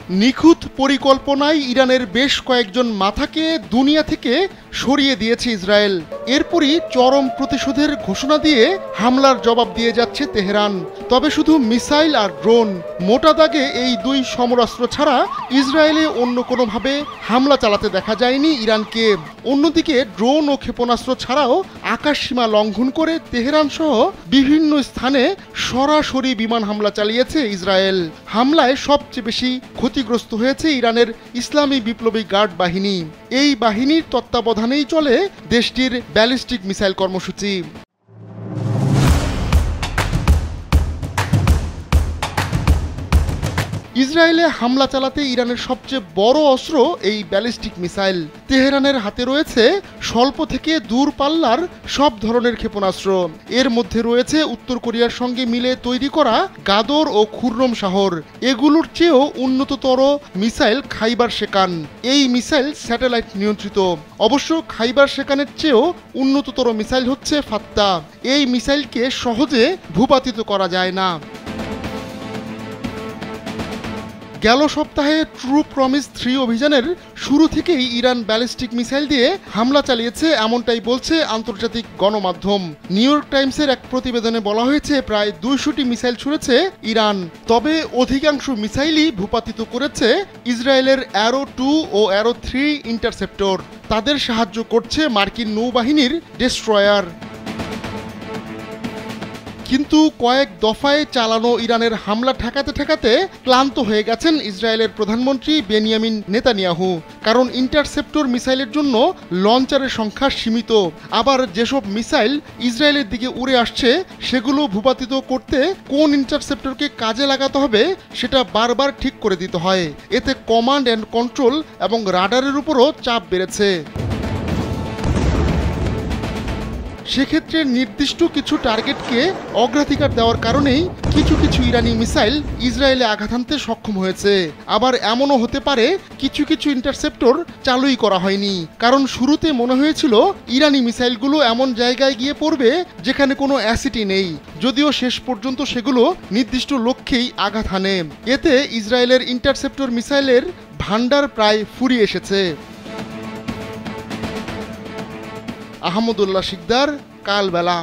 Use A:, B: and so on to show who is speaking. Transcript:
A: নিখুঁত পরিকল্পনায় ইরানের বেশ কয়েকজন মাথাকে দুনিয়া থেকে সরিয়ে দিয়েছে ইসরায়েল। এরপরই চরম প্রতিশোধের ঘোষণা দিয়ে হামলার জবাব দিয়ে যাচ্ছে তেহরান। তবে শুধু মিসাইল আর ড্রোন, মোটা দাগে এই দুই সমরাস্ত্র ছাড়া ইসরায়েলে অন্য কোনোভাবে হামলা চালাতে দেখা যায়নি ইরানকে। অন্যদিকে ড্রোন ও ক্ষেপণাস্ত্র ছাড়াও আকাশসীমা লঙ্ঘন করে তেহরান সহ বিভিন্ন স্থানে সরাসরি বিমান হামলা চালিয়েছে ইসরায়েল। হামলায় সবচেয়ে বেশি ক্ষতিগ্রস্ত হয়েছে ইরানের ইসলামী বিপ্লবী গার্ড বাহিনী। এই বাহিনীর তত্ত্বাবধানেই চলে দেশটির ব্যালিস্টিক মিসাইল কর্মসূচি। ইসরায়েলে হামলা চালাতে ইরানের সবচেয়ে বড় অস্ত্র এই ব্যালিস্টিক মিসাইল। তেহরানের হাতে রয়েছে স্বল্প থেকে দূরপাল্লার সব ধরনের ক্ষেপণাস্ত্র। এর মধ্যে রয়েছে উত্তর কোরিয়ার সঙ্গে মিলে তৈরি করা গাদর ও খুররম শাহর। এগুলোর চেয়েও উন্নততর মিসাইল খাইবার শেকান। এই মিসাইল স্যাটেলাইট নিয়ন্ত্রিত। অবশ্য খাইবার শেকানের চেয়েও উন্নততর মিসাইল হচ্ছে ফাত্তা। এই মিসাইলকে সহজে ভূপাতিত করা যায় না। গেল সপ্তাহে ট্রু প্রমিস 3 অভিযানের শুরু থেকেই ইরান ব্যালিস্টিক মিসাইল দিয়ে হামলা চালিয়েছে, এমনটাই বলছে আন্তর্জাতিক গণমাধ্যম। নিউ ইয়র্ক টাইমসের এক প্রতিবেদনে বলা হয়েছে প্রায় 200টি মিসাইল ছুড়েছে ইরান। তবে অধিকাংশ মিসাইলই ভূপাতিত করেছে ইসরায়েলের অ্যারো 2 ও অ্যারো 3 ইন্টারসেপ্টর। তাদের সাহায্য করছে মার্কিন নৌবাহিনীর ডেস্ট্রয়ার। কিন্তু কয়েক দফায় চালানো ইরানের হামলা ঠেকাতে ঠেকাতে ক্লান্ত হয়ে গেছেন ইসরায়েলের প্রধানমন্ত্রী বেনিয়ামিন নেতানিয়াহু। কারণ ইন্টারসেপ্টর মিসাইলের জন্য লঞ্চারের সংখ্যা সীমিত। আবার যেসব মিসাইল ইসরায়েলের দিকে উড়ে আসছে সেগুলো ভূপাতিত করতে কোন ইন্টারসেপ্টরকে কাজে লাগাতে হবে সেটা বারবার ঠিক করে দিতে হয়। এতে কমান্ড অ্যান্ড কন্ট্রোল এবং রাডারের উপরও চাপ বেড়েছে। সেক্ষেত্রে নির্দিষ্ট কিছু টার্গেটকে অগ্রাধিকার দেওয়ার কারণেই কিছু কিছু ইরানি মিসাইল ইসরায়েলে আঘাত হানতে সক্ষম হয়েছে। আবার এমনও হতে পারে কিছু কিছু ইন্টারসেপ্টর চালুই করা হয়নি, কারণ শুরুতে মনে হয়েছিল ইরানি মিসাইলগুলো এমন জায়গায় গিয়ে পড়বে যেখানে কোনো অ্যাসিডই নেই, যদিও শেষ পর্যন্ত সেগুলো নির্দিষ্ট লক্ষ্যেই আঘাত হানে। এতে ইসরায়েলের ইন্টারসেপ্টর মিসাইলের ভান্ডার প্রায় ফুরিয়ে এসেছে। আহমদুল্লাহ শিকদার, কালবেলা।